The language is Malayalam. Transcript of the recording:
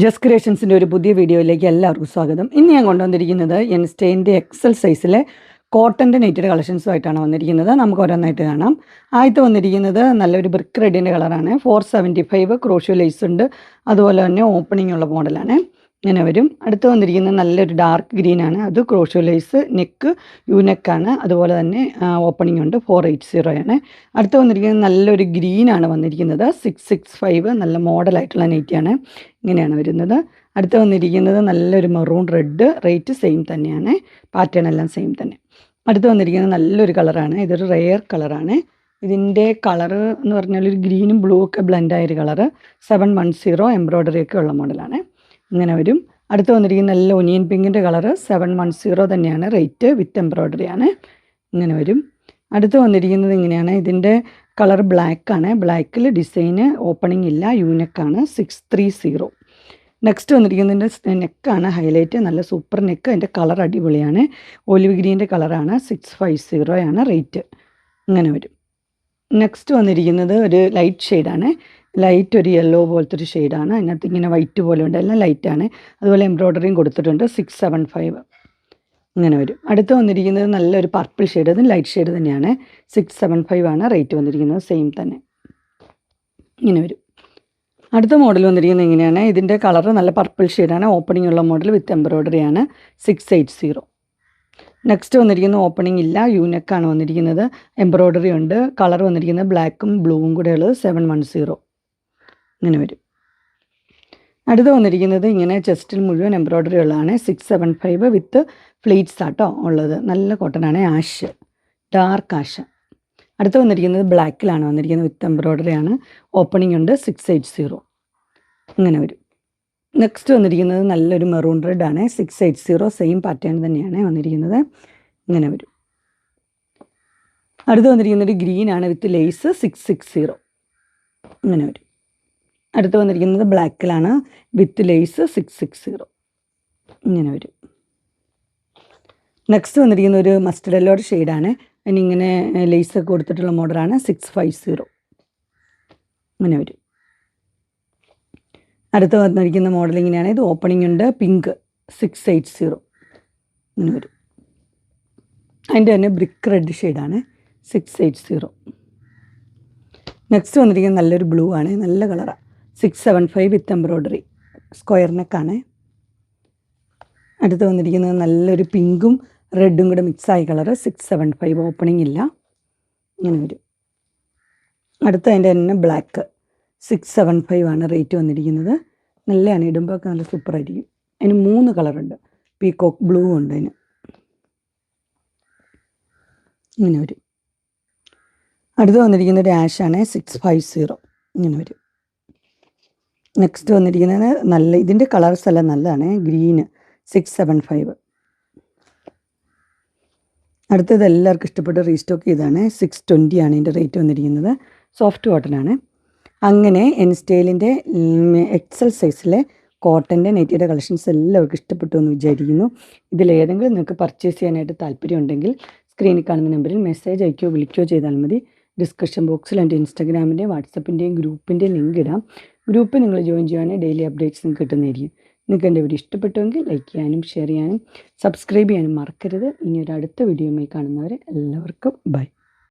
ജസ്റ്റ് ക്രിയേഷൻസിൻ്റെ ഒരു പുതിയ വീഡിയോയിലേക്ക് എല്ലാവർക്കും സ്വാഗതം. ഇന്ന് ഞാൻ കൊണ്ടുവന്നിരിക്കുന്നത് എൻസ്റ്റൈൻ്റെ എക്സൽ സൈസിലെ കോട്ടൻ്റെ നെറ്റഡ് കളക്ഷൻസുമായിട്ടാണ് വന്നിരിക്കുന്നത്. നമുക്ക് ഓരോന്നായിട്ട് കാണാം. ആദ്യത്തെ വന്നിരിക്കുന്നത് നല്ലൊരു ബ്രിക്ക് റെഡിൻ്റെ കളറാണ്. 475 ക്രോഷ്യോ ലേസ് ഉണ്ട്. അതുപോലെ തന്നെ ഓപ്പണിംഗ് ഉള്ള മോഡലാണ്. ഇങ്ങനെ വരും. അടുത്ത് വന്നിരിക്കുന്നത് നല്ലൊരു ഡാർക്ക് ഗ്രീനാണ്. അത് ക്രോഷ്യോ ലേസ്, നെക്ക് നെക്കാണ്. അതുപോലെ തന്നെ ഓപ്പണിംഗ് ഉണ്ട്. 480 ആണ്. അടുത്ത് വന്നിരിക്കുന്നത് നല്ലൊരു ഗ്രീനാണ് വന്നിരിക്കുന്നത്. 665 നല്ല മോഡലായിട്ടുള്ള നെറ്റിയാണ്. ഇങ്ങനെയാണ് വരുന്നത്. അടുത്ത് വന്നിരിക്കുന്നത് നല്ലൊരു മെറൂൺ റെഡ്. റേറ്റ് സെയിം തന്നെയാണ്. പാറ്റേൺ എല്ലാം സെയിം തന്നെ. അടുത്ത് വന്നിരിക്കുന്നത് നല്ലൊരു കളറാണ്. ഇതൊരു റെയർ കളറാണ്. ഇതിൻ്റെ കളറ് എന്ന് പറഞ്ഞാൽ ഒരു ഗ്രീനും ബ്ലൂ ഒക്കെ ബ്ലെൻഡായൊരു കളറ്. 710 എംബ്രോയ്ഡറി ഒക്കെ ഉള്ള മോഡലാണ്. ഇങ്ങനെ വരും. അടുത്ത് വന്നിരിക്കുന്ന നല്ല ഒനിയൻ പിങ്കിൻ്റെ കളറ് 710 തന്നെയാണ്. റേറ്റ് വിത്ത് എംബ്രോയ്ഡറി ആണ്. ഇങ്ങനെ വരും. അടുത്ത് വന്നിരിക്കുന്നത് ഇങ്ങനെയാണ്. ഇതിൻ്റെ കളർ ബ്ലാക്കാണ്. ബ്ലാക്കിൽ ഡിസൈന് ഓപ്പണിംഗ് ഇല്ല. യൂനെക്കാണ്. 630. നെക്സ്റ്റ് വന്നിരിക്കുന്നതിൻ്റെ നെക്കാണ് ഹൈലൈറ്റ്. നല്ല സൂപ്പർ നെക്ക്. അതിൻ്റെ കളർ അടിപൊളിയാണ്. ഒലിവ് ഗ്രീൻ്റെ കളറാണ്. 650 ആണ് റേറ്റ്. ഇങ്ങനെ വരും. നെക്സ്റ്റ് വന്നിരിക്കുന്നത് ഒരു ലൈറ്റ് ഷെയ്ഡാണ്. ലൈറ്റ് ഒരു യെല്ലോ പോലത്തെ ഒരു ഷെയ്ഡാണ്. അതിനകത്ത് ഇങ്ങനെ വൈറ്റ് പോലെ ഉണ്ട്. എല്ലാം ലൈറ്റാണ്. അതുപോലെ എംബ്രോയ്ഡറിയും കൊടുത്തിട്ടുണ്ട്. 675 ഇങ്ങനെ വരും. അടുത്ത് വന്നിരിക്കുന്നത് നല്ലൊരു പർപ്പിൾ ഷെയ്ഡ്. അത് ലൈറ്റ് ഷെയ്ഡ് തന്നെയാണ്. 675 ആണ് റേറ്റ് വന്നിരിക്കുന്നത്. സെയിം തന്നെ. ഇങ്ങനെ വരും. അടുത്ത മോഡൽ വന്നിരിക്കുന്നത് ഇങ്ങനെയാണ്. ഇതിൻ്റെ കളറ് നല്ല പർപ്പിൾ ഷെയ്ഡാണ്. ഓപ്പണിംഗ് ഉള്ള മോഡൽ വിത്ത് എംബ്രോയ്ഡറി ആണ്. 680. നെക്സ്റ്റ് വന്നിരിക്കുന്നത് ഓപ്പണിംഗ് ഇല്ല. യൂനെക്കാണ് വന്നിരിക്കുന്നത്. എംബ്രോയ്ഡറി ഉണ്ട്. കളർ വന്നിരിക്കുന്നത് ബ്ലാക്കും ബ്ലൂവും കൂടെ ഉള്ളത്. 710 ഇങ്ങനെ വരും. അടുത്ത് വന്നിരിക്കുന്നത് ഇങ്ങനെ ചെസ്റ്റിൽ മുഴുവൻ എംബ്രോയ്ഡറി ഉള്ളതാണ്. 675 വിത്ത് ഫ്ലീറ്റ്സ് ആട്ടോ ഉള്ളത്. നല്ല കോട്ടനാണ്. Ash, dark ash. അടുത്ത് വന്നിരിക്കുന്നത് ബ്ലാക്കിലാണ് വന്നിരിക്കുന്നത്. വിത്ത് എംബ്രോയ്ഡറി ആണ്. ഓപ്പണിംഗ് ഉണ്ട്. 680 ഇങ്ങനെ വരും. നെക്സ്റ്റ് വന്നിരിക്കുന്നത് നല്ലൊരു മെറൂൺ റെഡ് ആണ്. 680 സെയിം പാറ്റേൺ തന്നെയാണ് വന്നിരിക്കുന്നത്. ഇങ്ങനെ വരും. അടുത്ത് വന്നിരിക്കുന്നത് ഗ്രീൻ ആണ് വിത്ത് ലേസ്. 660 ഇങ്ങനെ വരും. അടുത്ത് വന്നിരിക്കുന്നത് ബ്ലാക്കിലാണ് വിത്ത് ലേസ്. 660 ഇങ്ങനെ വരും. നെക്സ്റ്റ് വന്നിരിക്കുന്ന ഒരു മസ്റ്റർഡ് യെല്ലോ ഷെയ്ഡാണ്. അതിനിങ്ങനെ ലേസൊക്കെ കൊടുത്തിട്ടുള്ള മോഡലാണ്. 650 ഇങ്ങനെ വരും. അടുത്ത് വന്നിരിക്കുന്ന മോഡൽ ഇങ്ങനെയാണ്. ഇത് ഓപ്പണിംഗ് ഉണ്ട്. പിങ്ക്. 680 ഇങ്ങനെ വരും. അതിൻ്റെ തന്നെ ബ്രിക്ക് റെഡ് ഷെയ്ഡാണ്. 680. നെക്സ്റ്റ് വന്നിരിക്കുന്നത് നല്ലൊരു ബ്ലൂ ആണ്. നല്ല കളറാണ്. 675 വിത്ത് എംബ്രോയ്ഡറി. സ്ക്വയർ നെക്കാണ്. അടുത്ത് വന്നിരിക്കുന്നത് നല്ലൊരു പിങ്കും റെഡും കൂടെ മിക്സായ കളറ്. 675 ഓപ്പണിംഗ് ഇല്ല. ഇങ്ങനെ വരും. അടുത്ത അതിൻ്റെ തന്നെ ബ്ലാക്ക്. 675 ആണ് റേറ്റ് വന്നിരിക്കുന്നത്. നല്ലതാണ്. ഇടുമ്പോൾ ഒക്കെ നല്ല സൂപ്പറായിരിക്കും. അതിന് 3 കളറുണ്ട്. പീകോക്ക് ബ്ലൂ ഉണ്ട് അതിന്. ഇങ്ങനെ വരും. അടുത്ത് വന്നിരിക്കുന്ന ഒരു ആഷാണ്. 650 ഇങ്ങനെ വരും. നെക്സ്റ്റ് വന്നിരിക്കുന്നത് നല്ല ഇതിൻ്റെ കളേഴ്സ് എല്ലാം നല്ലതാണ്. ഗ്രീന്. 675. അടുത്തത് എല്ലാവർക്കും ഇഷ്ടപ്പെട്ട് റീസ്റ്റോക്ക് ചെയ്താണ്. 620 ആണ് ഇതിൻ്റെ റേറ്റ് വന്നിരിക്കുന്നത്. സോഫ്റ്റ് കോട്ടനാണ്. അങ്ങനെ എൻസ്റ്റൈലിൻ്റെ എക്സൽ സൈസിലെ കോട്ടൻ്റെ നെറ്റിയുടെ കളക്ഷൻസ് എല്ലാവർക്കും ഇഷ്ടപ്പെട്ടു എന്ന് വിചാരിക്കുന്നു. ഇതിലേതെങ്കിലും നിങ്ങൾക്ക് പർച്ചേസ് ചെയ്യാനായിട്ട് താല്പര്യമുണ്ടെങ്കിൽ സ്ക്രീനിൽ കാണുന്ന നമ്പറിൽ മെസ്സേജ് അയക്കുകയോ വിളിക്കുകയോ ചെയ്താൽ മതി. ഡിസ്കഷൻ ബോക്സിൽ എൻ്റെ ഇൻസ്റ്റാഗ്രാമിൻ്റെയും വാട്സപ്പിൻ്റെയും ഗ്രൂപ്പിൻ്റെയും ലിങ്ക് ഇടാം. ഗ്രൂപ്പിൽ നിങ്ങൾ ജോയിൻ ചെയ്യുകയാണെങ്കിൽ ഡെയിലി അപ്ഡേറ്റ്സ് നിങ്ങൾക്ക് കിട്ടുന്നതായിരിക്കും. നിങ്ങൾക്ക് എൻ്റെ വീഡിയോ ഇഷ്ടപ്പെട്ടുവെങ്കിൽ ലൈക്ക് ചെയ്യാനും ഷെയർ ചെയ്യാനും സബ്സ്ക്രൈബ് ചെയ്യാനും മറക്കരുത്. ഇനി ഒരു അടുത്ത വീഡിയോയുമായി കാണുന്നവരെ എല്ലാവർക്കും ബൈ.